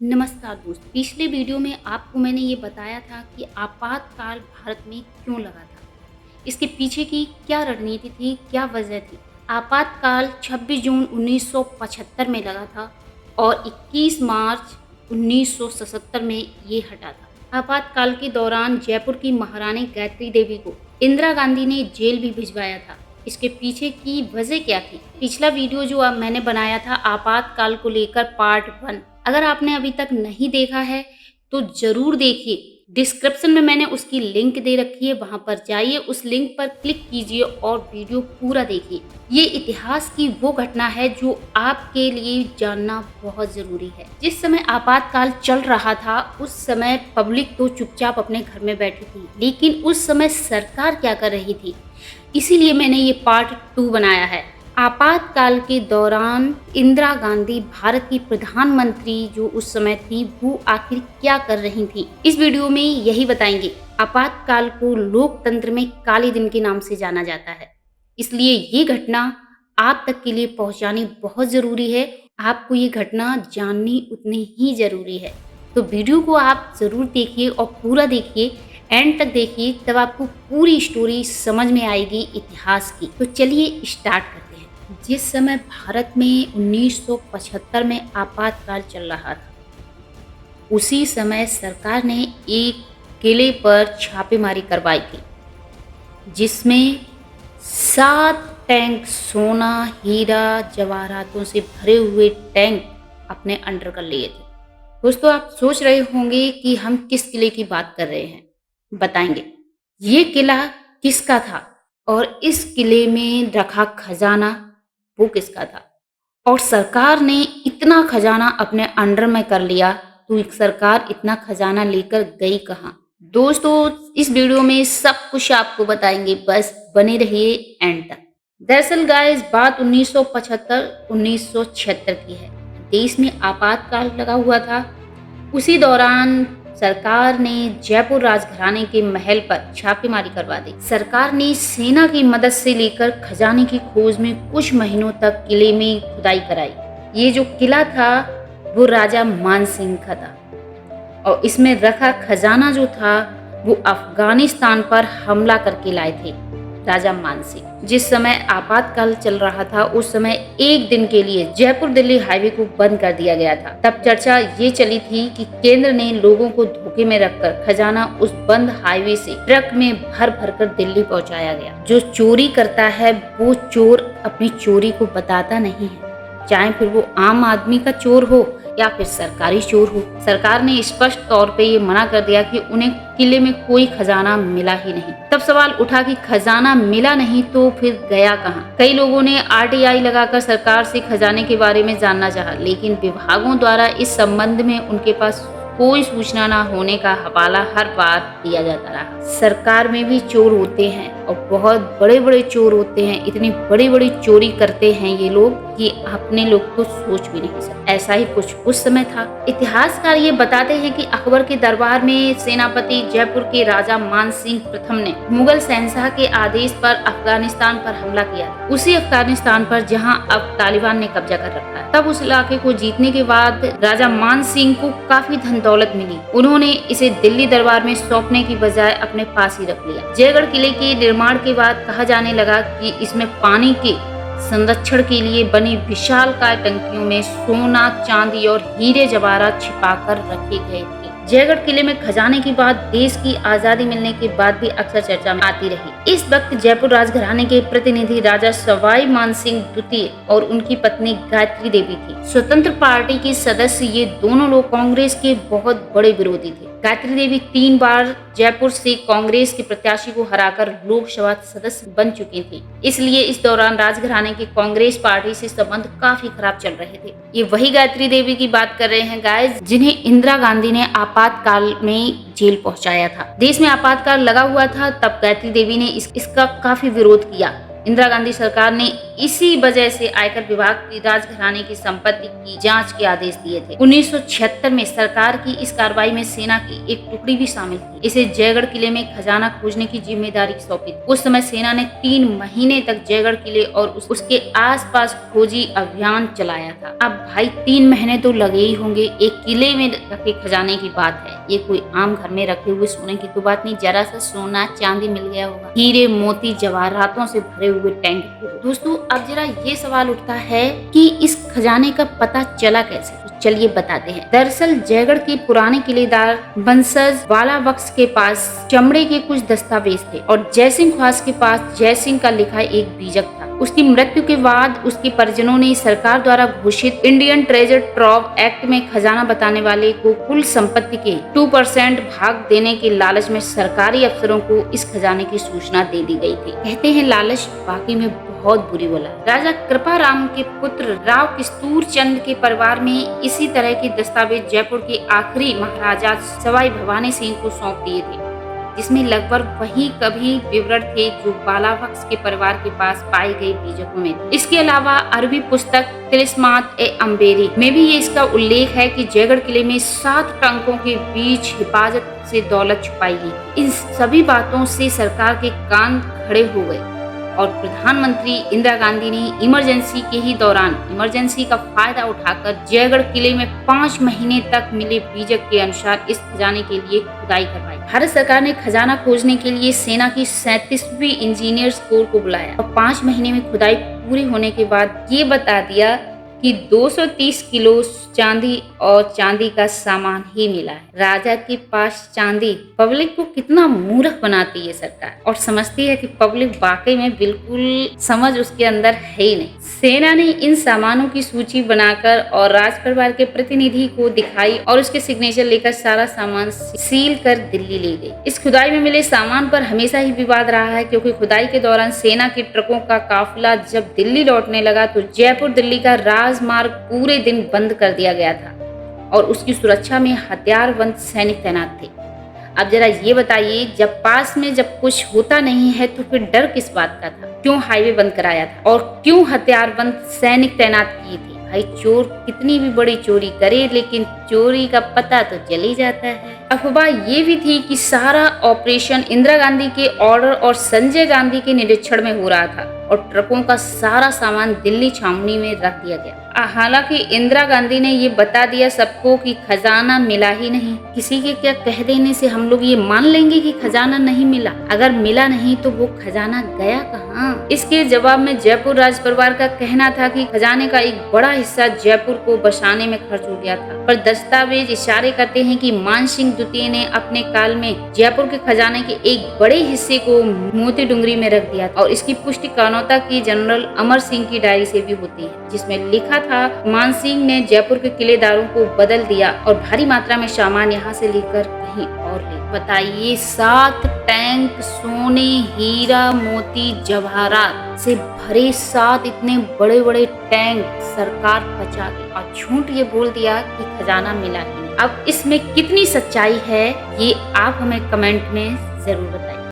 नमस्कार दोस्त। पिछले वीडियो में आपको मैंने ये बताया था कि आपातकाल भारत में क्यों लगा था, इसके पीछे की क्या रणनीति थी, क्या वजह थी। आपातकाल 26 जून 1975 में लगा था और 21 मार्च 1977 में ये हटा था। आपातकाल के दौरान जयपुर की महारानी गायत्री देवी को इंदिरा गांधी ने जेल भी भिजवाया था। इसके पीछे की वजह क्या थी? पिछला वीडियो जो अब मैंने बनाया था आपातकाल को लेकर पार्ट 1, अगर आपने अभी तक नहीं देखा है तो जरूर देखिए। डिस्क्रिप्शन में मैंने उसकी लिंक दे रखी है, वहां पर जाइए, उस लिंक पर क्लिक कीजिए और वीडियो पूरा देखिए। ये इतिहास की वो घटना है जो आपके लिए जानना बहुत जरूरी है। जिस समय आपातकाल चल रहा था उस समय पब्लिक तो चुपचाप अपने घर में बैठी थी, लेकिन उस समय सरकार क्या कर रही थी, इसीलिए मैंने ये पार्ट 2 बनाया है। आपातकाल के दौरान इंदिरा गांधी भारत की प्रधानमंत्री जो उस समय थी वो आखिर क्या कर रही थी, इस वीडियो में यही बताएंगे। आपातकाल को लोकतंत्र में काले दिन के नाम से जाना जाता है, इसलिए ये घटना आप तक के लिए पहुंचानी बहुत जरूरी है। आपको ये घटना जाननी उतनी ही जरूरी है, तो वीडियो को आप जरूर देखिए और पूरा देखिए, एंड तक देखिए, तब आपको पूरी स्टोरी समझ में आएगी इतिहास की। तो चलिए स्टार्ट करते हैं। जिस समय भारत में 1975 में आपातकाल चल रहा था, उसी समय सरकार ने एक किले पर छापेमारी करवाई थी, जिसमें 7 टैंक सोना हीरा जवाहरातों से भरे हुए टैंक अपने अंडर कर लिए थे। दोस्तों, आप सोच रहे होंगे कि हम किस किले की बात कर रहे हैं, बताएंगे। ये किला किसका था और इस किले में रखा खजाना वो किसका था, और सरकार ने इतना खजाना अपने अंडर में कर लिया तो सरकार इतना खजाना लेकर गई कहाँ। दोस्तों, इस वीडियो में सब कुछ आपको बताएंगे, बस बने रहिए एंड तक। दरअसल गाइस, बात 1975-1976 की है। देश में आपातकाल लगा हुआ था। उसी दौरान सरकार ने जयपुर राजघराने के महल पर छापेमारी करवा दी। सरकार ने सेना की मदद से लेकर खजाने की खोज में कुछ महीनों तक किले में खुदाई कराई। ये जो किला था वो राजा मानसिंह का था, और इसमें रखा खजाना जो था वो अफगानिस्तान पर हमला करके लाए थे राजा मानसिंह। जिस समय आपातकाल चल रहा था उस समय एक दिन के लिए जयपुर दिल्ली हाईवे को बंद कर दिया गया था। तब चर्चा ये चली थी कि केंद्र ने लोगों को धोखे में रखकर खजाना उस बंद हाईवे से ट्रक में भर भर कर दिल्ली पहुंचाया गया। जो चोरी करता है वो चोर अपनी चोरी को बताता नहीं है, चाहे फिर वो आम आदमी का चोर हो या फिर सरकारी चोर हो। सरकार ने स्पष्ट तौर पे ये मना कर दिया कि उन्हें किले में कोई खजाना मिला ही नहीं। तब सवाल उठा कि खजाना मिला नहीं तो फिर गया कहाँ। कई लोगों ने आरटीआई लगाकर सरकार से खजाने के बारे में जानना चाहा, लेकिन विभागों द्वारा इस संबंध में उनके पास कोई सूचना न होने का हवाला हर बार दिया जाता रहा। सरकार में भी चोर होते हैं और बहुत बड़े बड़े चोर होते हैं। इतनी बड़ी बड़ी चोरी करते हैं ये लोग कि अपने लोग को सोच भी नहीं सकते। ऐसा ही कुछ उस समय था। इतिहासकार ये बताते हैं कि अकबर के दरबार में सेनापति जयपुर के राजा मानसिंह प्रथम ने मुगल शहंशाह के आदेश पर अफगानिस्तान पर हमला किया, उसी अफगानिस्तान पर जहां अब तालिबान ने कब्जा कर रखा है। तब उस इलाके को जीतने के बाद राजा मानसिंह को काफी धन दौलत मिली। उन्होंने इसे दिल्ली दरबार में सौंपने की बजाय अपने पास ही रख लिया। जयगढ़ किले के निर्माण के बाद कहा जाने लगा कि इसमें पानी के संरक्षण के लिए बनी विशालकाय टंकियों में सोना चांदी और हीरे जवाहरात छिपाकर रखे गए थे। जयगढ़ किले में खजाने की बात देश की आजादी मिलने के बाद भी अक्सर चर्चा में आती रही। इस वक्त जयपुर राजघराने के प्रतिनिधि राजा सवाई मानसिंह द्वितीय और उनकी पत्नी गायत्री देवी थी। स्वतंत्र पार्टी के सदस्य ये दोनों लोग कांग्रेस के बहुत बड़े विरोधी थे। गायत्री देवी 3 बार जयपुर से कांग्रेस के प्रत्याशी को हराकर लोकसभा सदस्य बन चुकी थी, इसलिए इस दौरान राजघराने के कांग्रेस पार्टी से संबंध काफी खराब चल रहे थे। ये वही गायत्री देवी की बात कर रहे हैं गाइस, जिन्हें इंदिरा गांधी ने आपातकाल में जेल पहुंचाया था। देश में आपातकाल लगा हुआ था, तब गायत्री देवी ने इसका काफी विरोध किया इंदिरा गांधी सरकार ने इसी वजह से आयकर विभाग की राजघराने की संपत्ति की जांच के आदेश दिए थे। 1976 में सरकार की इस कार्रवाई में सेना की एक टुकड़ी भी शामिल थी। इसे जयगढ़ किले में खजाना खोजने की जिम्मेदारी सौंपी थी। उस समय सेना ने 3 महीने तक जयगढ़ किले और उसके आसपास खोजी अभियान चलाया था। अब भाई 3 महीने तो लगे ही होंगे। एक किले में रखे खजाने की बात है, ये कोई आम घर में रखे हुए सोने की तो बात नहीं। जरा सा सोना चांदी मिल गया होगा, हीरे मोती जवाहरातों से भरे हुए टैंक। दोस्तों अब जरा ये सवाल उठता है कि इस खजाने का पता चला कैसे? तो चलिए बताते हैं। दरअसल जयगढ़ के पुराने किलेदार वंशज वाला बख्श के पास चमड़े के कुछ दस्तावेज थे और जयसिंह ख्वास के पास जयसिंह का लिखा एक बीजक था। उसकी मृत्यु के बाद उसके परिजनों ने सरकार द्वारा घोषित इंडियन ट्रेजर ट्रॉव एक्ट में खजाना बताने वाले को कुल संपत्ति के 2% भाग देने के लालच में सरकारी अफसरों को इस खजाने की सूचना दे दी गई थी। कहते हैं लालच वाकई में बहुत बुरी बला। राजा कृपाराम के पुत्र राव किस्तूर चंद के परिवार में इसी तरह के दस्तावेज जयपुर के आखिरी महाराजा सवाई भवानी सिंह को सौंप दिए थे, जिसमें लगभग वही कभी विवरण थे जो बालाबख्श के परिवार के पास पाई गई बीजकों में थे। इसके अलावा अरबी पुस्तक तिलिस्मात ए अम्बेरी में भी ये इसका उल्लेख है कि जयगढ़ किले में 7 टंकों के बीच हिफाजत से दौलत छुपाई गई। इन सभी बातों से सरकार के कान खड़े हो गए और प्रधानमंत्री इंदिरा गांधी ने इमरजेंसी के ही दौरान इमरजेंसी का फायदा उठाकर जयगढ़ किले में 5 महीने तक मिले बीजक के अनुसार इस खजाने के लिए खुदाई करवाई। भारत सरकार ने खजाना खोजने के लिए सेना की 37वीं इंजीनियर्स कोर को बुलाया और 5 महीने में खुदाई पूरी होने के बाद ये बता दिया कि 230 किलो चांदी और चांदी का सामान ही मिला है। राजा के पास चांदी। पब्लिक को कितना मूर्ख बनाती है सरकार और समझती है कि पब्लिक वाकई में बिल्कुल समझ उसके अंदर है ही नहीं। सेना ने इन सामानों की सूची बनाकर और राज परिवार के प्रतिनिधि को दिखाई और उसके सिग्नेचर लेकर सारा सामान सील कर दिल्ली ले गई। इस खुदाई में मिले सामान पर हमेशा ही विवाद रहा है, क्योंकि खुदाई के दौरान सेना के ट्रकों का काफिला जब दिल्ली लौटने लगा तो जयपुर दिल्ली का राजमार्ग पूरे दिन बंद कर दिया गया था और उसकी सुरक्षा में हथियारबंद सैनिक तैनात थे। अब जरा ये बताइए, जब पास में जब कुछ होता नहीं है तो फिर डर किस बात का था? क्यों हाईवे बंद कराया था और क्यों हथियारबंद सैनिक तैनात किए थे? भाई चोर कितनी भी बड़ी चोरी करे लेकिन चोरी का पता तो चल ही जाता है। अफवाह ये भी थी कि सारा ऑपरेशन इंदिरा गांधी के ऑर्डर और संजय गांधी के निरीक्षण में हो रहा था और ट्रकों का सारा सामान दिल्ली छावनी में रख दिया गया। हालांकि इंदिरा गांधी ने ये बता दिया सबको कि खजाना मिला ही नहीं। किसी के क्या कह देने से हम लोग ये मान लेंगे कि खजाना नहीं मिला? अगर मिला नहीं तो वो खजाना गया कहाँ? इसके जवाब में जयपुर राज परिवार का कहना था कि खजाने का एक बड़ा हिस्सा जयपुर को बसाने में खर्च हो गया था, पर दस्तावेज इशारे करते हैं कि मानसिंह द्वितीय ने अपने काल में जयपुर के खजाने के एक बड़े हिस्से को मोती डुंगरी में रख दिया और इसकी पुष्टि कर्नौता की जनरल अमर सिंह की डायरी से भी होती है, जिसमें लिखा था मानसिंह ने जयपुर के किलेदारों को बदल दिया और भारी मात्रा में सामान यहाँ से लेकर कहीं और ले। बताइए 7 टैंक सोने हीरा मोती जवाहरात से भरे 7 इतने बड़े बड़े टैंक सरकार बचा गई और झूठ ये बोल दिया कि खजाना मिला ही नहीं। अब इसमें कितनी सच्चाई है ये आप हमें कमेंट में जरूर बताइए।